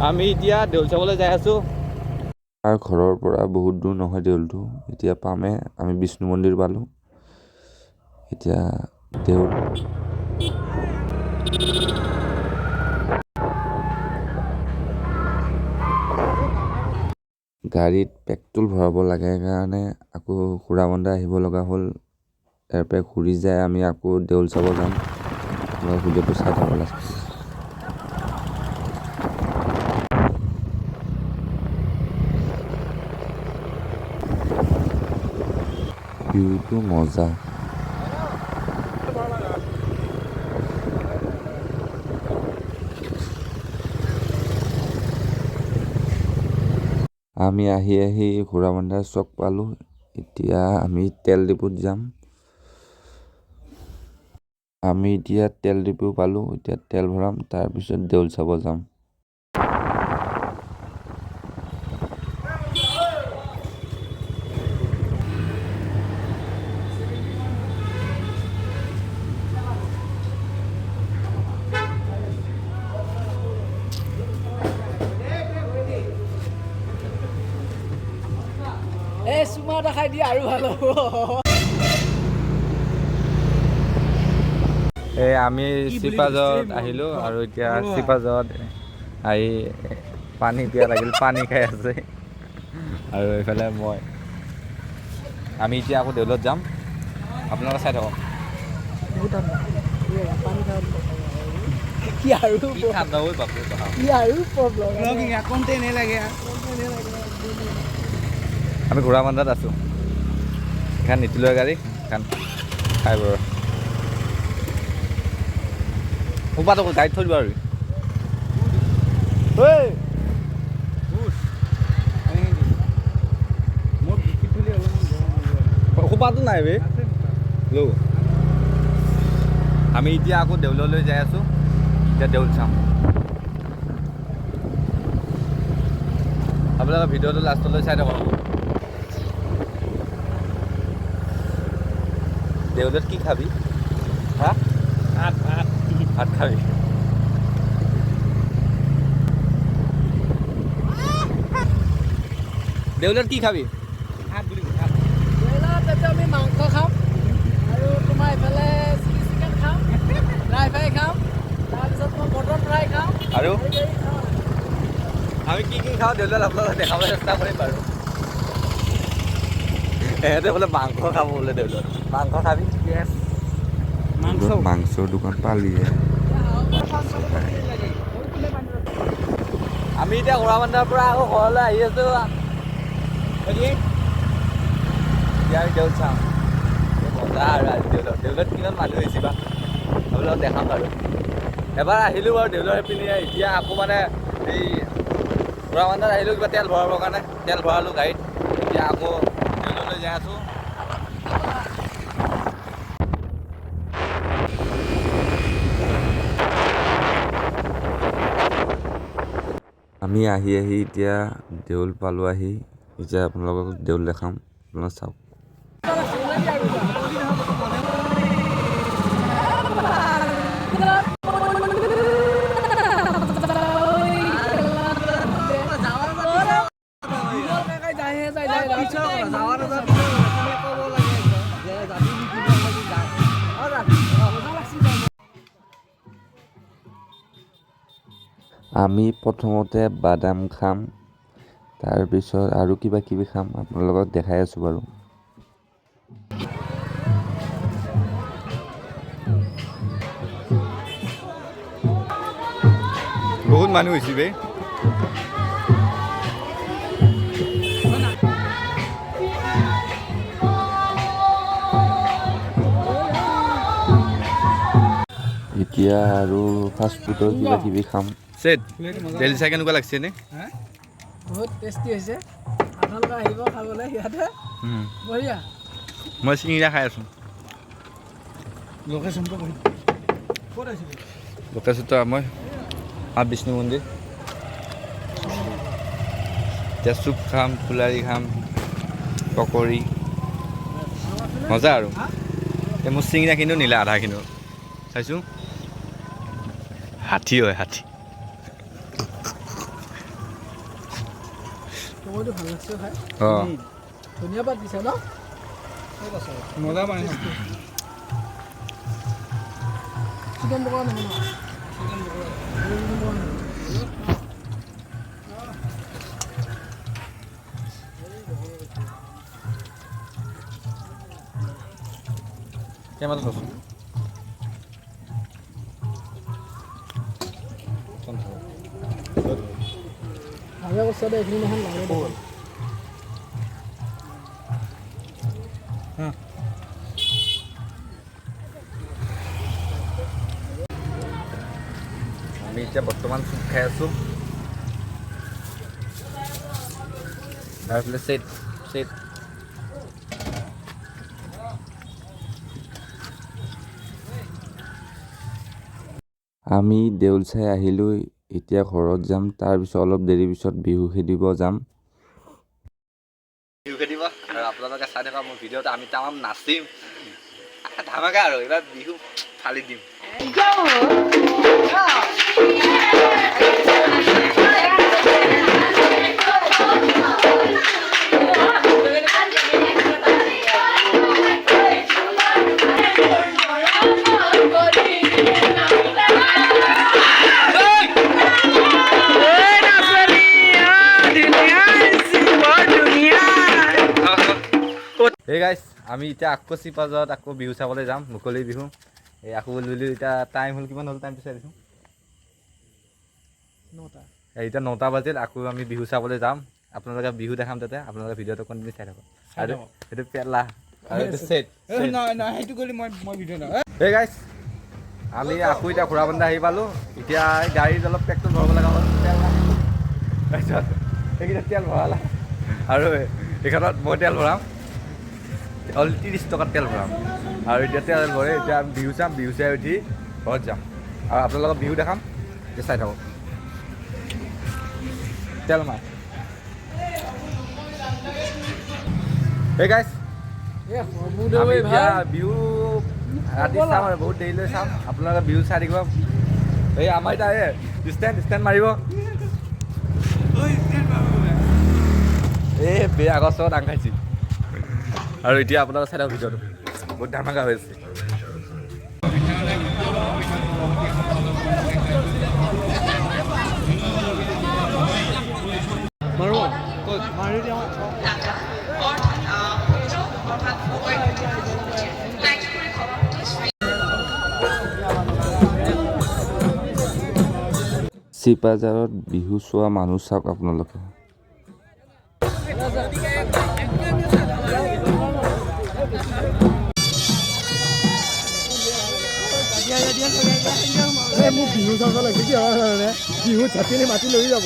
আমি এতিয়া দেউল চাবলৈ যাই আছোঁ। আমাৰ ঘৰৰ পৰা বহুত দূৰ নহয় দেউলটো। এতিয়া পামে আমি বিষ্ণু মন্দিৰ পালোঁ। এতিয়া দেউল গাড়ীত পেট্ৰল ভৰাব লাগে কাৰণে আকৌ সুৰাবন্দা আহিব লগা হ'ল। ইয়াৰ পৰা ঘূৰি যায় আমি আকৌ দেউল চাব যাম। ভিডিঅ'টো চাই থাকক লাষ্ট। ভিউটো মজা। আমি আহি ঘোঁৰাবন্ধাৰ চক পালোঁ। এতিয়া আমি তেল ডিপুত যাম। আমি এতিয়া তেল ডিপু পালোঁ। এতিয়া তেল ভৰাম, তাৰপিছত দেউল চাব যাম। এই চুমা এটা খাই দিয়ে আৰু ভাল হ'ব। আমি চিপাজত আহিলোঁ আৰু এতিয়া চিপাজত আহি পানী পিয়া লাগিল, পানী খাই আছে। আৰু এইফালে আমি এতিয়া আকৌ দেউলত যাম। আপোনালোকে চাই থাকক। আমি ঘোঁৰাবন্ধাত আছোঁ। এখন নিতুলৰ গাড়ী, এখন খাই বৰ সোপাটো গাড়ীত থৈ দিব আৰু সোপাটো নাই বে। আমি এতিয়া আকৌ দেউললৈ যাই আছোঁ। এতিয়া দেউল চাম। আপোনালোকে ভিডিঅ'টো লাষ্টলৈ চাই থাকক। দেউলত কি খাবি? হা? ভাত খাবি। দেউলত কি খাবি? আমি মাংস খাম আৰু তোমাৰ এইফালে চিলি চিকেন খাম, ড্ৰাই ফ্ৰাই খাম, তাৰপিছত মই মটন ফ্ৰাই খাম আৰু আমি কি খাওঁ দেউলত আপোনালোকক দেখাবলৈ চেষ্টা কৰিম বাৰু। এহেঁতে বোলে মাংস খাব বোলে দেউলত। মাংস খাবি? মাংসৰ দোকান পালিয়ে। আমি এতিয়া ঘোঁৰাবন্ধাৰ পৰা আকৌ ঘৰলৈ আহি আছোঁ। এতিয়া আমি দেউল চাম। মজা আৰু আজি দেউলত কিমান মানুহ হৈছে বা আপোনালোকক দেখাম বাৰু। এবাৰ আহিলোঁ বাৰু দেউলৰ পিনে। এতিয়া আকৌ মানে এই ঘোঁৰাবন্ধাত আহিলোঁ কিবা তেল ভৰাবৰ কাৰণে। তেল ভৰালোঁ গাড়ীত। এতিয়া আকৌ দেউললৈ যাই আছোঁ। আমি আহি এতিয়া দেউল পালোঁ আহি। এতিয়া আপোনালোকক দেউল দেখাম, আপোনালোকে চাওক। আমি প্ৰথমতে বাদাম খাম, তাৰপিছত আৰু কিবা কিবি খাম। আপোনালোকক দেখাই আছোঁ বাৰু। বহুত মানুহ হৈছে বে। এতিয়া আৰু ফাষ্টফুডৰ কিবা কিবি খাম। দেউল চাই কেনেকুৱা লাগিছে নে? বহুত টেষ্টি হৈছে। আপোনালোকে আহিব খাবলৈ ইয়াতে। বঢ়িয়া। মই চিঙিৰা খাই আছোঁ। লোকেশ্যনটো মই বিষ্ণু মন্দিৰ। এতিয়া চুপ খাম, ফুলাৰি খাম, পকৰি, মজা আৰু। এতিয়া মোৰ চিঙিৰাখিনিও নিলে আধাখিনিও চাইছোঁ। হাতী হয় হাতী। সময়টো ভাল লাগছে খাই অঁ ধন্যবাদ দিছে ন ঠিক আছে মজা মানে চিকেন পকৰা নহয় ন চিকেন পকৰা কেমেৰা থৈছোঁ ভালে কৈছে দে এইখিনি নহয় লাগে দেখোন আমি এতিয়া বৰ্তমান চুপ খাই আছোঁ তাৰফালে চেট চেট আমি দেউল চাই আহিলোঁ এতিয়া ঘৰত যাম তাৰপিছত অলপ দেৰি পিছত বিহু খেদিব যাম বিহু খেদিব আৰু আপোনালোকে চাই থকা মোৰ ভিডিঅ'ত আমি তামাম নাচিম ধামাকা আৰু এইবাৰ বিহু ফালি দিম এই গাইছ আমি এতিয়া আকৌ চিপাজত আকৌ বিহু চাবলৈ যাম মুকলি বিহু এই আকৌ বুলি এতিয়া টাইম হ'ল কিমান হ'ল টাইমটো চাই দিছোঁ এতিয়া 9টা বাজিল আকৌ আমি বিহু চাবলৈ যাম আপোনালোকে বিহু দেখাম তাতে আপোনালোকে ভিডিঅ'টো কণ্টিনিউ চাই থাকক আৰু সেইটো পেলা আৰু এইটো চেট সেইটো কৰি মই ভিডিঅ' নহয় এই গাইছ আমি আকৌ এতিয়া ঘোঁৰাবন্ধা আহি পালোঁ এতিয়া গাড়ীত অলপ পেট্ৰল ভৰাব লগা হ'ল তেল নাই তাৰপিছত সেইকেইটা তেল ভৰালা আৰু এইখনত মই তেল ভৰাম অল 30 টকাত তেল ভৰাম আৰু এতিয়া তেল ভৰে এতিয়া আমি বিহু চাম বিহু চাই উঠি ঘৰত যাম আৰু আপোনালোকক বিহু দেখাম এতিয়া চাই থাকক তেল মাৰ এই গাইছ আমি এতিয়া বিহু ৰাতি চাম আৰু বহুত দেৰিলৈ চাম আপোনালোকে বিহু চাই থাকিব এই আমাৰ এতিয়া ষ্টেণ্ড মাৰিব এই বেয়া গছত আং খাইছিল আৰু এতিয়া আপোনালোকে চাই থাকক ভিডিঅ'টো বহুত ধামাকা হৈ আছে চিপাঝাৰত বিহু চোৱা মানুহ চাওক আপোনালোকে মোক বিহু চাব লাগে কি হয় কাৰণে বিহু ছাতিনি মাতি লৈ যাব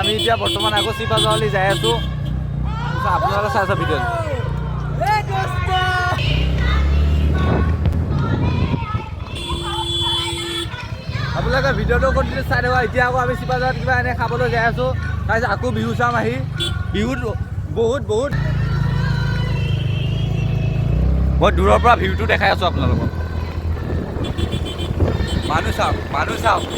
আমি এতিয়া বৰ্তমান আকৌ চিপাঝাৰলৈ যাই আছোঁ আপোনালোকে চাই আছে ভিডিঅ'টো আপোনালোকে ভিডিঅ'টো কণ্টিনিউ চাই থাকক এতিয়া আকৌ আমি চিপাঝাৰত কিবা এনে খাবলৈ যাই আছোঁ তাৰপিছত আকৌ বিহু চাম আহি বিহুত বহুত মই দূৰৰ পৰা ভিউটো দেখাই আছোঁ আপোনালোকক মানুহ চাওক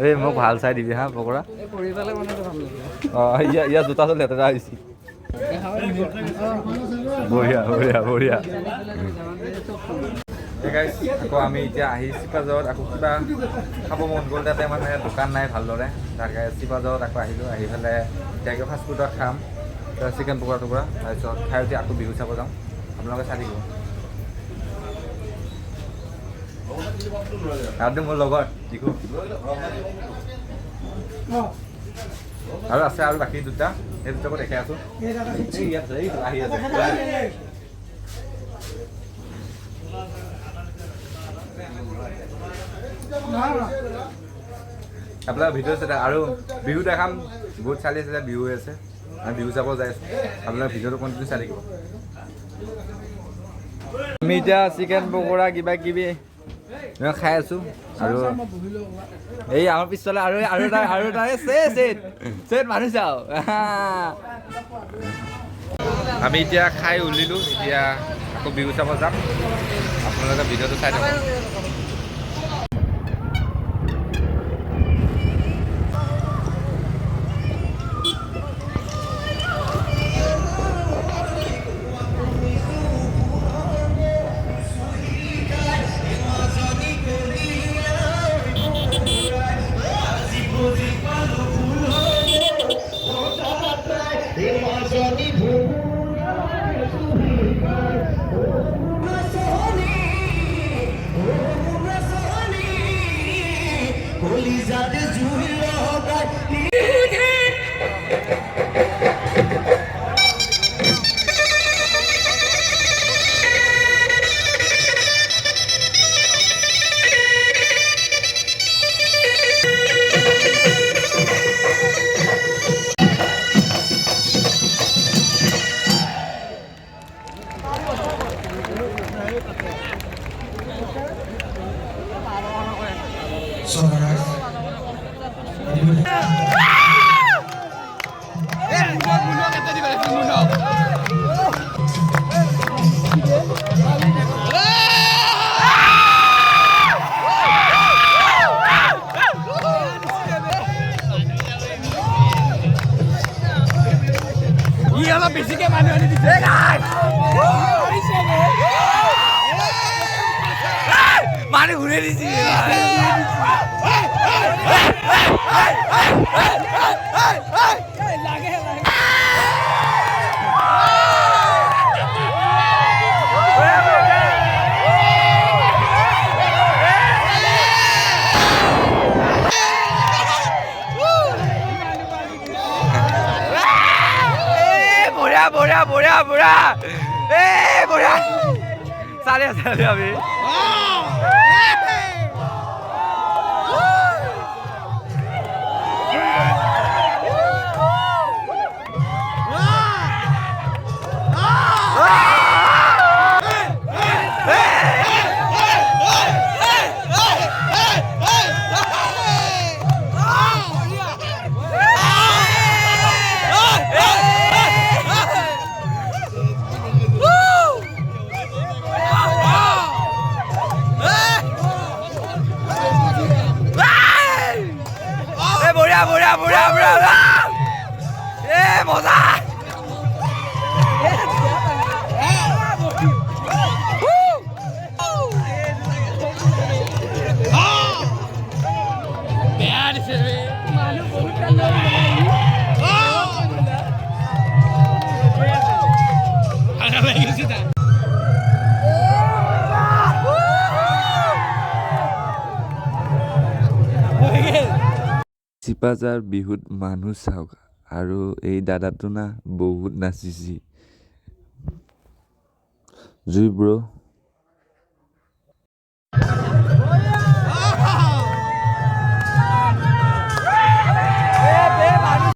এই মোক ভাল চাই দিবি হা পকৰা অঁ ইয়াৰ জোতা চোন লেতেৰা হৈছে বঢ়িয়া গাইছ আকৌ আমি এতিয়া আহি চিপাঝাৰত আকৌ কিবা খাব মন গ'ল তাতে মানে দোকান নাই ভালদৰে তাৰ কাৰণে চিপাঝাৰত আকৌ আহিলোঁ আহি পেলাই এতিয়া কিবা ফাষ্টফুডত খাম চিকেন পকৰা টুকুৰা তাৰপিছত খাই উঠি আকৌ বিহু চাব যাওঁ আপোনালোকে চাই থাকিব আৰু মোৰ লগৰ দিখো আৰু আছে আৰু বাকী দুটা সেই দুটাকো দেখাই আছোঁ আহি আছে আপোনাৰ ভিডিঅ' চাই আৰু বিহু দেখাম বহুত চালি আছে বিহু হৈ আছে আমি বিহু চাব যাই আছোঁ আপোনাৰ ভিডিঅ'টো কণ্টিনিউ চাই থাকিব আমি এতিয়া চিকেন পকৰা কিবা কিবি খাই আছোঁ আৰু এই আমাৰ পিছফালে আৰু এটা চেট মানুহ চাওঁ আমি এতিয়া খাই উলিলোঁ এতিয়া আকৌ বিহু চাব যাম আপোনালোকে ভিডিঅ'টো চাই থাকক বেছিকে মানুহ আনি দিছে মানুহ ঘূৰাই দিছে বুঢ়া বুঢ়া চালে আমি বুঢ়া মজা বেয়া দিছে মানুহ বহুত চিপাঝাৰ বিহুত মানুহ চাওক আৰু এই দাদাটো না বহুত নাচিছি জুই ব্ৰ'